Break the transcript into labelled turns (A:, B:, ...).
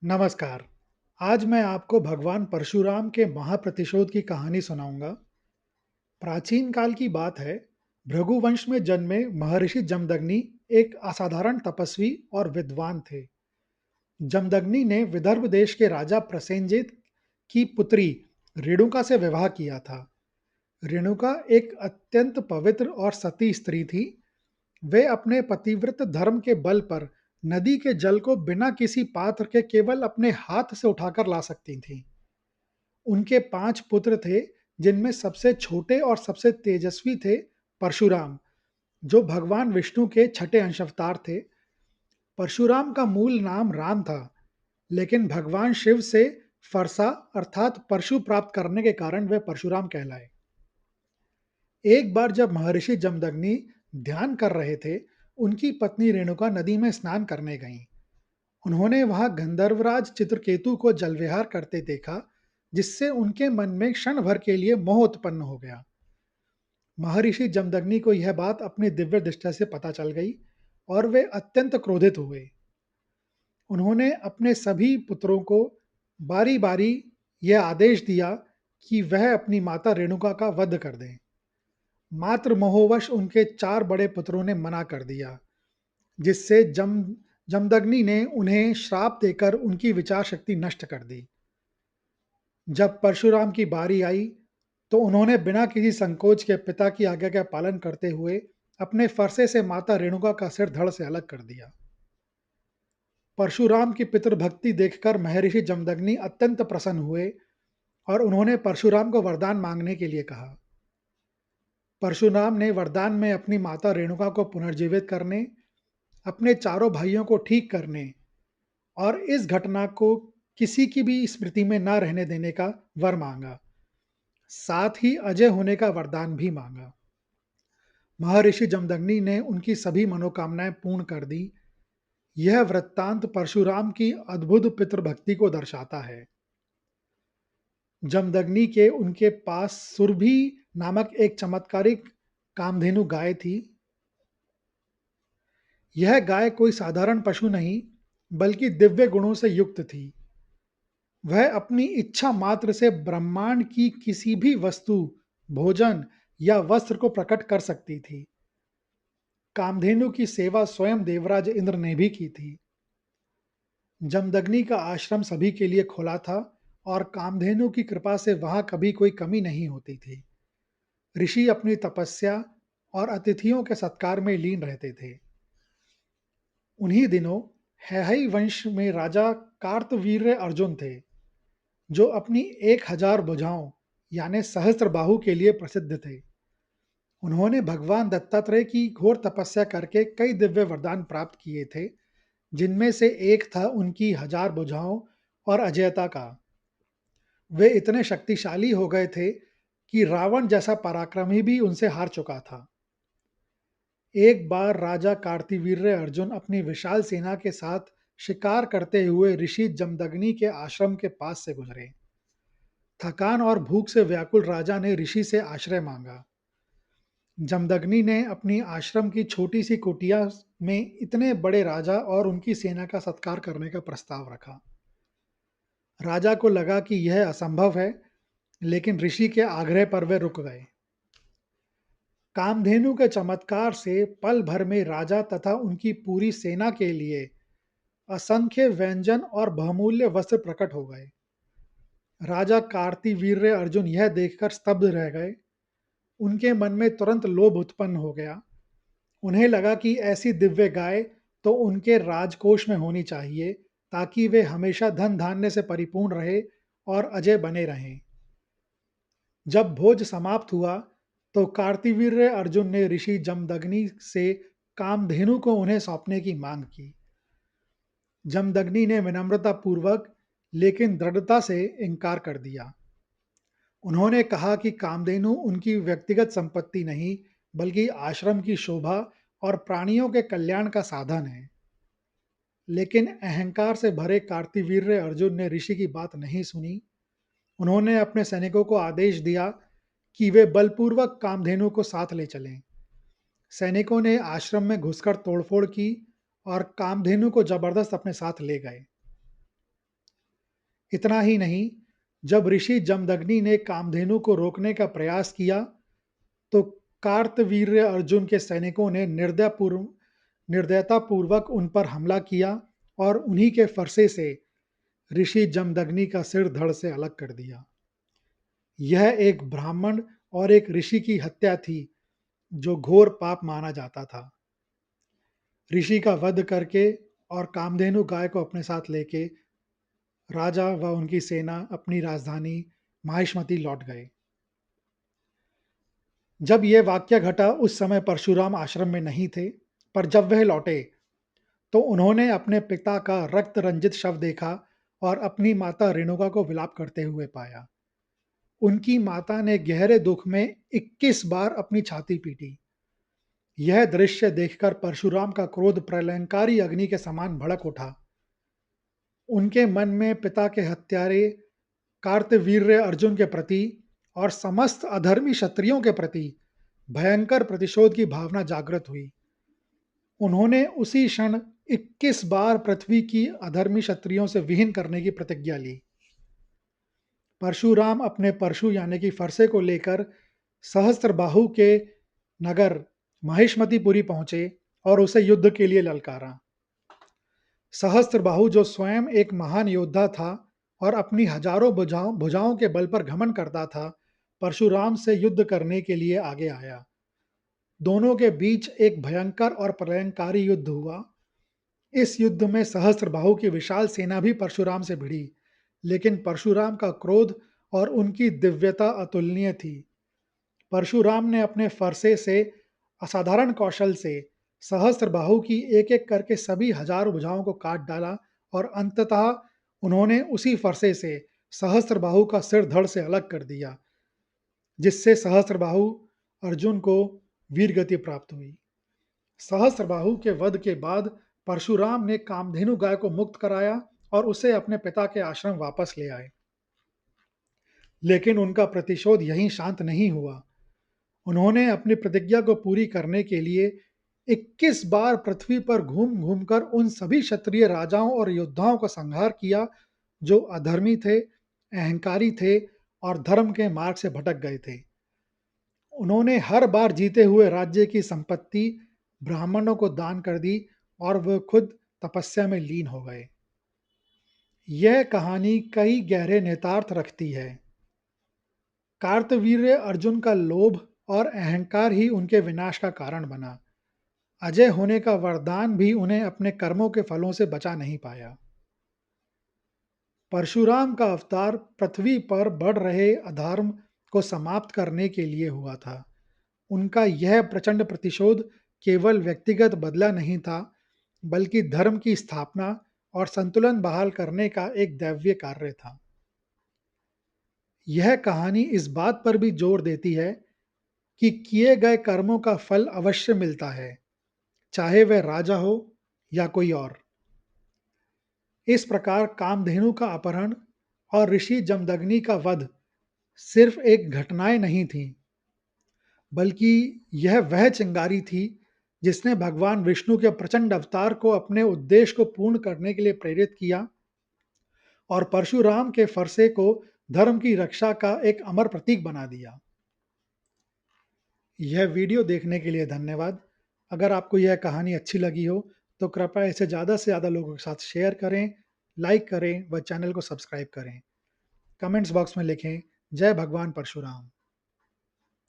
A: नमस्कार। आज मैं आपको भगवान परशुराम के महाप्रतिशोध की कहानी सुनाऊंगा। प्राचीन काल की बात है। भृगुवंश में जन्मे महर्षि जमदग्नि एक असाधारण तपस्वी और विद्वान थे। जमदग्नि ने विदर्भ देश के राजा प्रसेनजित की पुत्री रेणुका से विवाह किया था। रेणुका एक अत्यंत पवित्र और सती स्त्री थी। वे अपने पतिव्रत धर्म के बल पर नदी के जल को बिना किसी पात्र के केवल अपने हाथ से उठाकर ला सकती थीं। उनके 5 पुत्र थे, जिनमें सबसे छोटे और सबसे तेजस्वी थे परशुराम, जो भगवान विष्णु के छठे अंश अवतार थे। परशुराम का मूल नाम राम था, लेकिन भगवान शिव से फरसा अर्थात परशु प्राप्त करने के कारण वे परशुराम कहलाए। एक बार जब महर्षि जमदग्नि ध्यान कर रहे थे, उनकी पत्नी रेणुका नदी में स्नान करने गईं। उन्होंने वहां गंधर्वराज चित्रकेतु को जलविहार करते देखा, जिससे उनके मन में क्षण भर के लिए मोह उत्पन्न हो गया। महर्षि जमदग्नि को यह बात अपनी दिव्य दृष्टि से पता चल गई और वे अत्यंत क्रोधित हुए। उन्होंने अपने सभी पुत्रों को बारी बारी यह आदेश दिया कि वह अपनी माता रेणुका का वध कर दें। मात्र मोहवश उनके 4 बड़े पुत्रों ने मना कर दिया, जिससे जमदग्नि ने उन्हें श्राप देकर उनकी विचार शक्ति नष्ट कर दी। जब परशुराम की बारी आई, तो उन्होंने बिना किसी संकोच के पिता की आज्ञा का पालन करते हुए अपने फरसे से माता रेणुका का सिर धड़ से अलग कर दिया। परशुराम की पितृभक्ति देखकर महर्षि जमदग्नि अत्यंत प्रसन्न हुए और उन्होंने परशुराम को वरदान मांगने के लिए कहा। परशुराम ने वरदान में अपनी माता रेणुका को पुनर्जीवित करने, अपने चारों भाइयों को ठीक करने और इस घटना को किसी की भी स्मृति में न रहने देने का वर मांगा। साथ ही अजय होने का वरदान भी मांगा। महर्षि जमदग्नि ने उनकी सभी मनोकामनाएं पूर्ण कर दी। यह वृत्तांत परशुराम की अद्भुत पितृभक्ति को दर्शाता है। जमदग्नि के उनके पास सुरभि नामक एक चमत्कारिक कामधेनु गाय थी। यह गाय कोई साधारण पशु नहीं, बल्कि दिव्य गुणों से युक्त थी। वह अपनी इच्छा मात्र से ब्रह्मांड की किसी भी वस्तु, भोजन या वस्त्र को प्रकट कर सकती थी। कामधेनु की सेवा स्वयं देवराज इंद्र ने भी की थी। जमदग्नि का आश्रम सभी के लिए खुला था और कामधेनु की कृपा से वहां कभी कोई कमी नहीं होती थी। ऋषि अपनी तपस्या और अतिथियों के सत्कार में लीन रहते थे। उन्हीं दिनों हैहय वंश में राजा कार्तवीर्य अर्जुन थे, जो अपनी 1000 भुजाओं यानी सहस्त्र बाहु के लिए प्रसिद्ध थे। उन्होंने भगवान दत्तात्रेय की घोर तपस्या करके कई दिव्य वरदान प्राप्त किए थे, जिनमें से एक था उनकी 1000 भुजाओं और अजेयता का। वे इतने शक्तिशाली हो गए थे कि रावण जैसा पराक्रमी भी उनसे हार चुका था। एक बार राजा कार्तवीर्य अर्जुन अपनी विशाल सेना के साथ शिकार करते हुए ऋषि जमदग्नि के आश्रम के पास से गुजरे। थकान और भूख से व्याकुल राजा ने ऋषि से आश्रय मांगा। जमदग्नि ने अपनी आश्रम की छोटी सी कुटिया में इतने बड़े राजा और उनकी सेना का सत्कार करने का प्रस्ताव रखा। राजा को लगा कि यह असंभव है, लेकिन ऋषि के आग्रह पर वे रुक गए। कामधेनु के चमत्कार से पल भर में राजा तथा उनकी पूरी सेना के लिए असंख्य व्यंजन और बहुमूल्य वस्त्र प्रकट हो गए। राजा कार्तिवीर्य अर्जुन यह देखकर स्तब्ध रह गए। उनके मन में तुरंत लोभ उत्पन्न हो गया। उन्हें लगा कि ऐसी दिव्य गाय तो उनके राजकोष में होनी चाहिए, ताकि वे हमेशा धन धान्य से परिपूर्ण रहे और अजय बने रहें। जब भोज समाप्त हुआ, तो कार्तिवीर्य अर्जुन ने ऋषि जमदग्नि से कामधेनु को उन्हें सौंपने की मांग की। जमदग्नि ने विनम्रतापूर्वक लेकिन दृढ़ता से इनकार कर दिया। उन्होंने कहा कि कामधेनु उनकी व्यक्तिगत संपत्ति नहीं, बल्कि आश्रम की शोभा और प्राणियों के कल्याण का साधन है। लेकिन अहंकार से भरे कार्तिवीर्य अर्जुन ने ऋषि की बात नहीं सुनी। उन्होंने अपने सैनिकों को आदेश दिया कि वे बलपूर्वक कामधेनु को साथ ले चलें। सैनिकों ने आश्रम में घुसकर तोड़फोड़ की और कामधेनु को जबरदस्त अपने साथ ले गए। इतना ही नहीं, जब ऋषि जमदग्नि ने कामधेनु को रोकने का प्रयास किया, तो कार्तवीर्य अर्जुन के सैनिकों ने निर्दयतापूर्वक उन पर हमला किया और उन्हीं के फरसे से ऋषि जमदग्नि का सिर धड़ से अलग कर दिया। यह एक ब्राह्मण और एक ऋषि की हत्या थी, जो घोर पाप माना जाता था। ऋषि का वध करके और कामधेनु गाय को अपने साथ लेके राजा व उनकी सेना अपनी राजधानी माहिष्मती लौट गए। जब यह वाक्य घटा उस समय परशुराम आश्रम में नहीं थे, पर जब वह लौटे तो उन्होंने अपने पिता का रक्त रंजित शव देखा और अपनी माता रेणुका को विलाप करते हुए पाया। उनकी माता ने गहरे दुख में 21 बार अपनी छाती पीटी। यह दृश्य देखकर परशुराम का क्रोध प्रलयंकारी अग्नि के समान भड़क उठा। उनके मन में पिता के हत्यारे कार्तवीर्य अर्जुन के प्रति और समस्त अधर्मी क्षत्रियों के प्रति भयंकर प्रतिशोध की भावना जागृत हुई। उन्होंने उसी क्षण 21 बार पृथ्वी की अधर्मी क्षत्रियों से विहीन करने की प्रतिज्ञा ली। परशुराम अपने परशु यानी कि फरसे को लेकर सहस्त्रबाहु के नगर महिष्मतीपुरी पहुंचे और उसे युद्ध के लिए ललकारा। सहस्त्रबाहु जो स्वयं एक महान योद्धा था और अपनी हजारों भुजाओं के बल पर घमंड करता था, परशुराम से युद्ध करने के लिए आगे आया। दोनों के बीच एक भयंकर और प्रलयंकारी युद्ध हुआ। इस युद्ध में सहस्त्रबाहु की विशाल सेना भी परशुराम से भिड़ी, लेकिन परशुराम का क्रोध और उनकी दिव्यता अतुलनीय थी। परशुराम ने अपने फरसे से असाधारण कौशल से सहस्त्रबाहु की एक-एक करके सभी हजार भुजाओं को काट डाला और अंततः उन्होंने उसी फरसे से सहस्त्रबाहु का सिर धड़ से अलग कर दिया, जिससे सहस्त्रबाहु अर्जुन को वीरगति प्राप्त हुई। सहस्त्रबाहु के वध के बाद परशुराम ने कामधेनु गाय को मुक्त कराया और उसे अपने पिता के आश्रम वापस ले आए। लेकिन उनका प्रतिशोध यहीं शांत नहीं हुआ। उन्होंने अपनी प्रतिज्ञा को पूरी करने के लिए 21 बार पृथ्वी पर घूम-घूम कर उन सभी क्षत्रिय राजाओं और योद्धाओं का संहार किया, जो अधर्मी थे, अहंकारी थे और धर्म के मार्ग से भटक गए थे। उन्होंने हर बार जीते हुए राज्य की संपत्ति ब्राह्मणों को दान कर दी और वह खुद तपस्या में लीन हो गए। यह कहानी कई गहरे नेतार्थ रखती है। कार्तवीर्य अर्जुन का लोभ और अहंकार ही उनके विनाश का कारण बना। अजय होने का वरदान भी उन्हें अपने कर्मों के फलों से बचा नहीं पाया। परशुराम का अवतार पृथ्वी पर बढ़ रहे अधर्म को समाप्त करने के लिए हुआ था। उनका यह प्रचंड प्रतिशोध केवल व्यक्तिगत बदला नहीं था, बल्कि धर्म की स्थापना और संतुलन बहाल करने का एक दैवीय कार्य था। यह कहानी इस बात पर भी जोर देती है कि किए गए कर्मों का फल अवश्य मिलता है, चाहे वह राजा हो या कोई और। इस प्रकार कामधेनु का अपहरण और ऋषि जमदग्नि का वध सिर्फ एक घटनाएं नहीं थीं, बल्कि यह वह चिंगारी थी जिसने भगवान विष्णु के प्रचंड अवतार को अपने उद्देश्य को पूर्ण करने के लिए प्रेरित किया और परशुराम के फरसे को धर्म की रक्षा का एक अमर प्रतीक बना दिया। यह वीडियो देखने के लिए धन्यवाद। अगर आपको यह कहानी अच्छी लगी हो तो कृपया इसे ज़्यादा से ज़्यादा लोगों के साथ शेयर करें, लाइक करें व चैनल को सब्सक्राइब करें। कमेंट्स बॉक्स में लिखें, जय भगवान परशुराम।